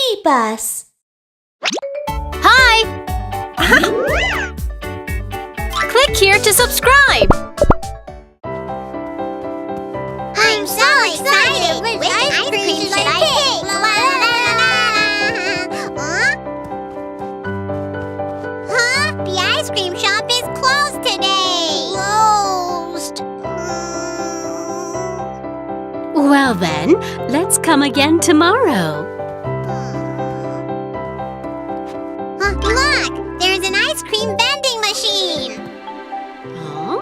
BabyBus. Hi! Click here to subscribe. I'm so excited! Which ice cream should I pick? Huh? The ice cream shop is closed today! Closed! Well then, let's come again tomorrow. Look! There's an ice cream vending machine! Huh?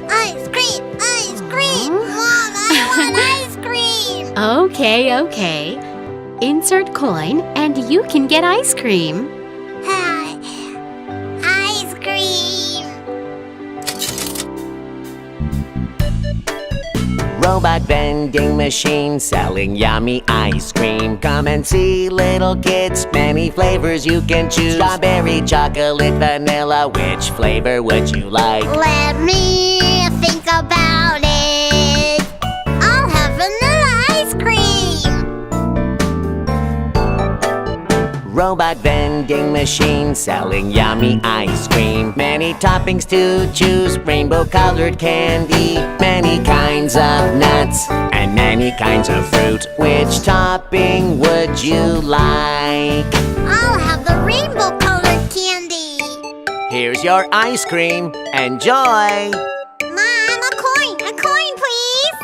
Ice cream! Ice cream! Mom, I want ice cream! Okay. Insert coin and you can get ice cream. Ice cream! Robot vending machine selling yummy ice cream. Come and see, little kids, many flavors you can choose. Strawberry, chocolate, vanilla, which flavor would you like? Let me think about it. I'll have vanilla ice cream. Robot vending machine selling yummy ice cream. Many toppings to choose, rainbow colored candy, many kinds of nuts, and many kinds of fruit. Which topping would you like? I'll have the rainbow colored candy. Here's your ice cream. Enjoy! Mom, a coin, please.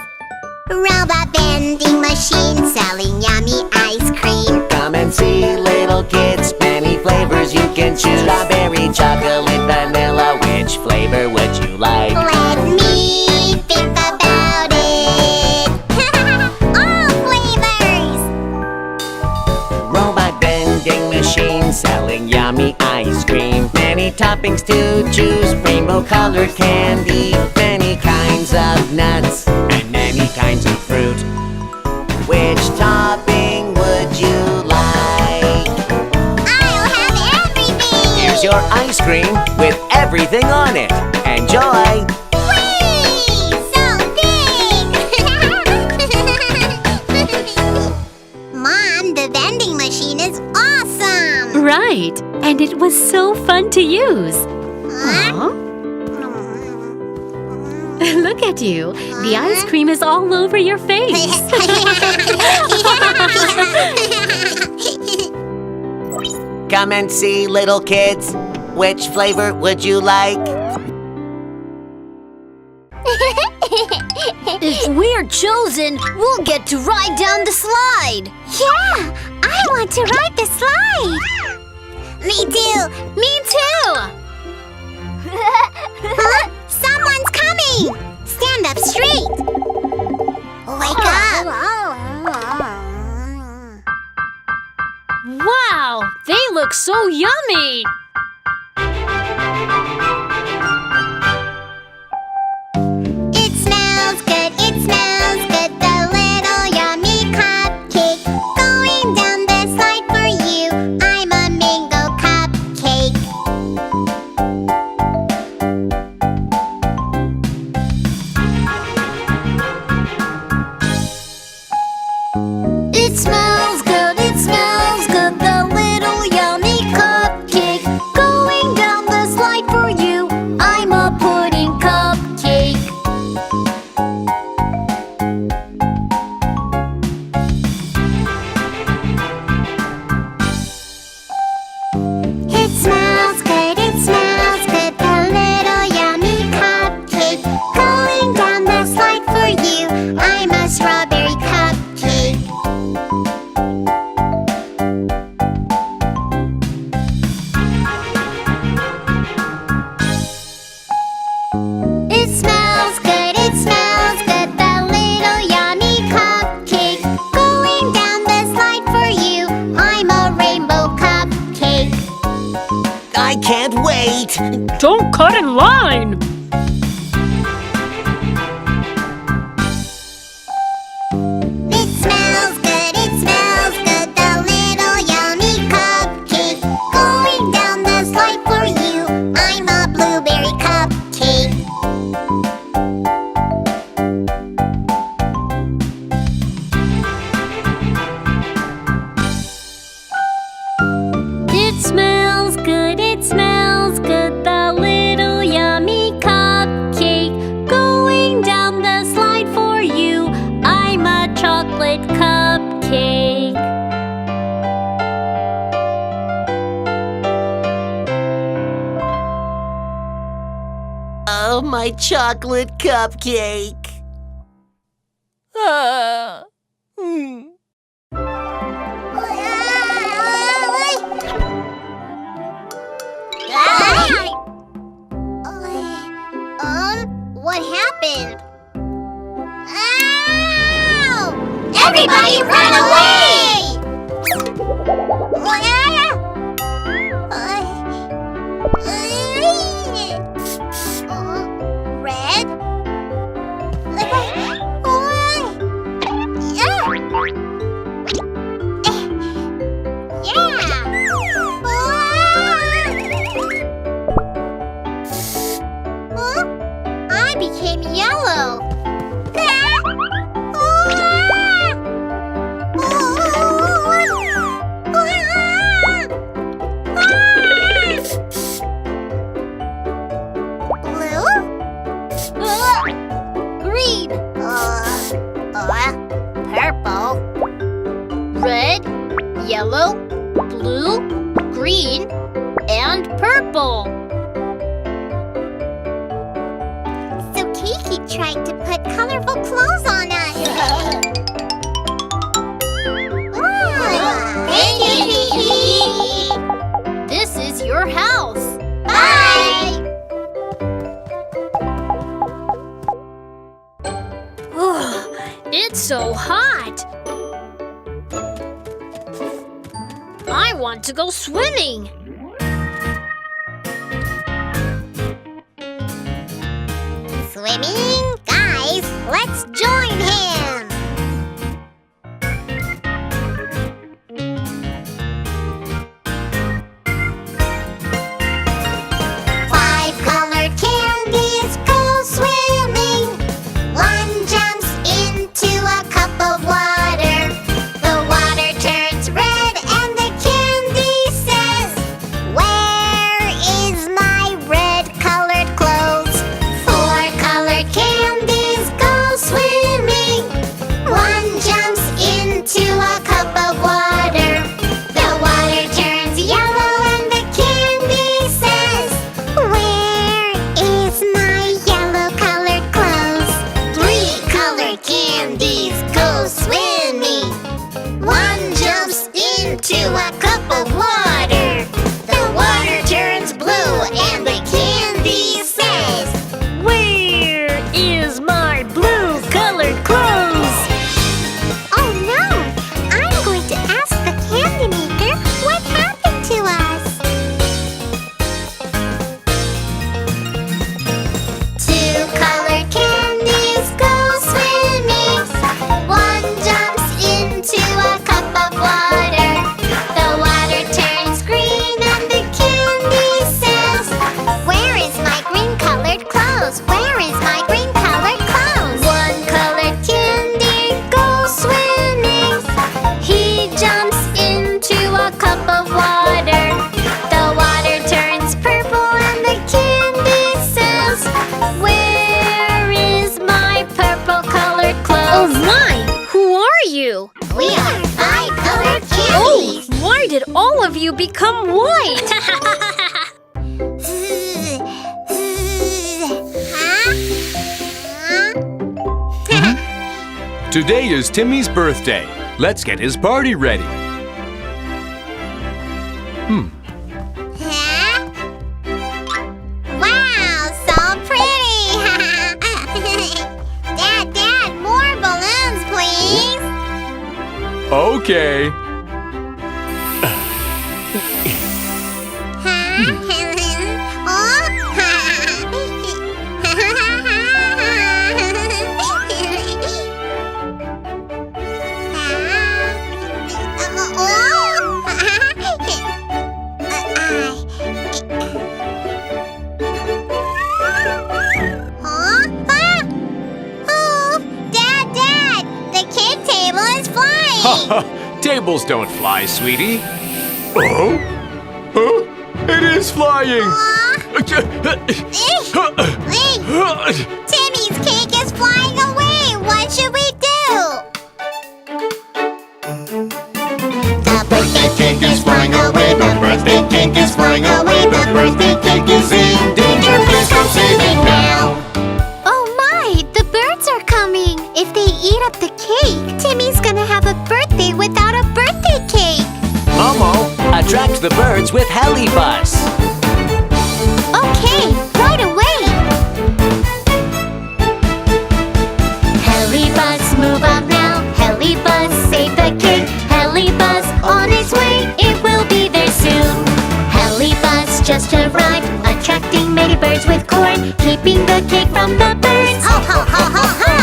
Robot vending machine selling yummy ice cream. Come and see, little kids, many flavors you can choose. Strawberry, chocolate, vanilla, which flavor would you like? Let me think about it. All flavors. Robot vending machine selling yummy ice cream. Many toppings to choose, rainbow colored candy, many kinds of nuts, and many kinds of fruit. Which topping would you like? I'll have everything. Here's your ice cream with everything on it. Enjoy! Whee! So big! Mom, the vending machine is awesome! Right, and it was so fun to use. Huh? Aw. Look at you. The ice cream is all over your face. Come and see, little kids. Which flavor would you like? If we're chosen, we'll get to ride down the slide. Yeah! I want to ride the slide! Me too! Me too! Huh? Someone's coming! Stand up straight! Wake up! Wow, they look so yummy! It smells good, the little yummy cupcake. Going down the slide for you, I'm a mango cupcake. It smells good, the little yummy cupcake. Going down the slide for you, I'm a pudding cupcake. It smells good, the little yummy cupcake. Going down the slide for you, I'm a strawberry cupcake. It smells good, the little yummy cupcake. Going down the slide for you, I'm a rainbow cupcake. I can't wait! Don't cut in line! It smells good, the little yummy cupcake. Going down the slide for you, I'm a blueberry cupcake. my chocolate cupcake. What happened? Ow! Everybody run away! Red? I became yellow. Green. Purple. Red, yellow, blue, green, and purple. So Kiki tried to put colorful clothes on us. Thank you, Kiki. This is your house. Bye. It's so hot. I want to go swimming. Swimming? Guys, let's join him! 5 colored candies go swimming. One jumps into a cup of water. The water turns red and the candy says, "Where is my red colored clothes?" 4 colored candies go swimming. One jumps into a cup of water. The water turns yellow and the candy says, "Where is my yellow colored clothes?" 3 colored candies go swimming. One jumps into a cup of water. The water turns blue and the candy says, Where is my blue colored clothes? "Oh no! I'm going to ask the candy maker what happened to us." 2 colored candies go swimming. One jumps into a cup of water. The water turns green and the candy says, "Where is my green colored clothes? Where is my green colored clothes?" 1 colored candy goes swimming. He jumps into a cup of water. The water turns purple and the candy says, "Where is my purple colored Oh clothes?" my! Who are you? We are 5 colored Oh, candies. why did all of you become white? Today is Timmy's birthday. Let's get his party ready. Wow, so pretty! Dad, more balloons, please! Okay. Dad, the cake table is flying! Tables don't fly, sweetie. Oh? Huh? It is flying! Timmy's cake is flying away! What should we do? The birthday cake is flying away! The birthday cake is flying away! The birthday cake is in danger! Please come save it now! the birds with BabyBus. Okay, right away. BabyBus, move out now. BabyBus, save the cake. BabyBus, on its way. It will be there soon. BabyBus just arrived, attracting many birds with corn, keeping the cake from the birds. Ho, ho, ho, ho, ho!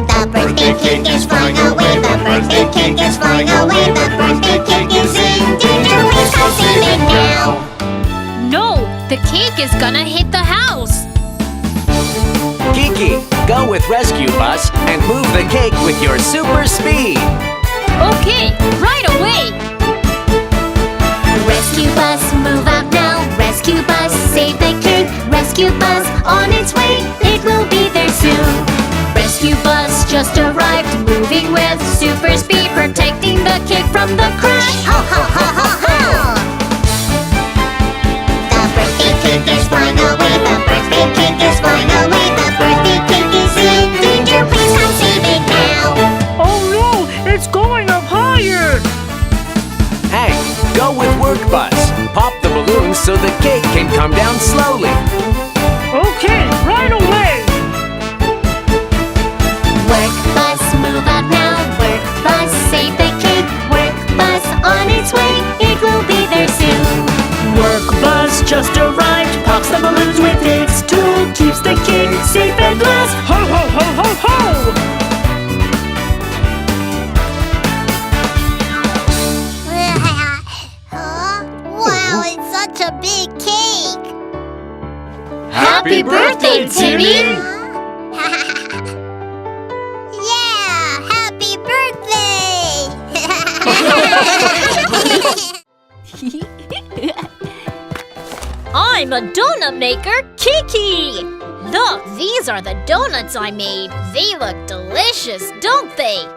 The birthday cake is flying away. The birthday cake is flying away. The birthday cake is in danger. Please come save it now. No, the cake is gonna hit the house. Kiki, go with Rescue Bus and move the cake with your super speed. Okay, right away. Rescue Bus, move out now. Rescue Bus, save the cake. Rescue Bus, on its way. It will be there soon. Rescue Bus just arrived, moving with super speed, protecting the cake from the crash. Ho, ho, ho, ho, ho! The birthday cake is flying away. The birthday cake is flying away. The birthday cake is in danger. Please come save it now. Oh no, it's going up higher! Hey, go with Work Bus. Pop the balloons so the cake can come down slowly. Okay, right away! Work Bus, move out now. Work Bus, save the cake. Work Bus, on its way. It will be there soon. Work Bus just arrived, pops the balloons with its tool, keeps the cake safe and blessed. Ho ho ho ho ho! Wow, it's such a big cake. Happy birthday, Timmy! Yeah, happy birthday! I'm a donut maker, Kiki! Look, these are the donuts I made. They look delicious, don't they?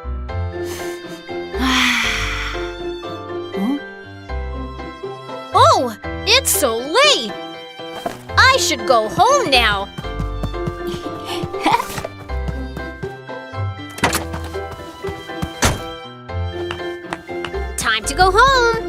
Oh, it's so late! I should go home now. Time to go home.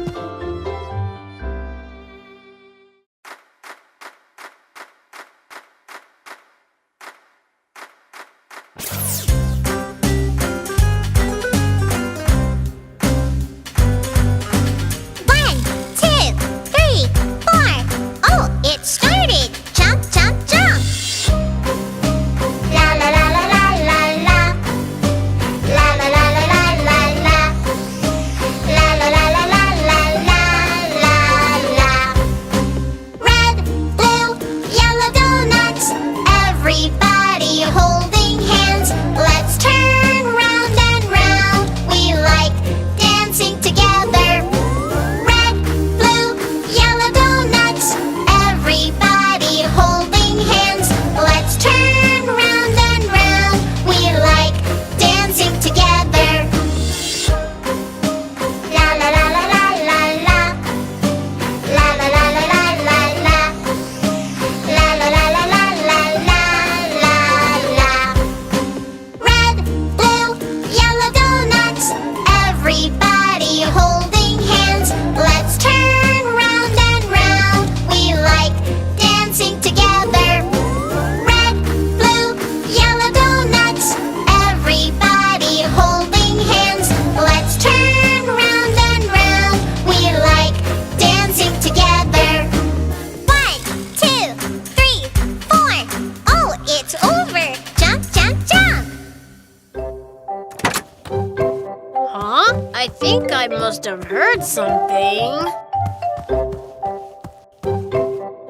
I think I must have heard something.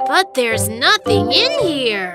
But there's nothing in here.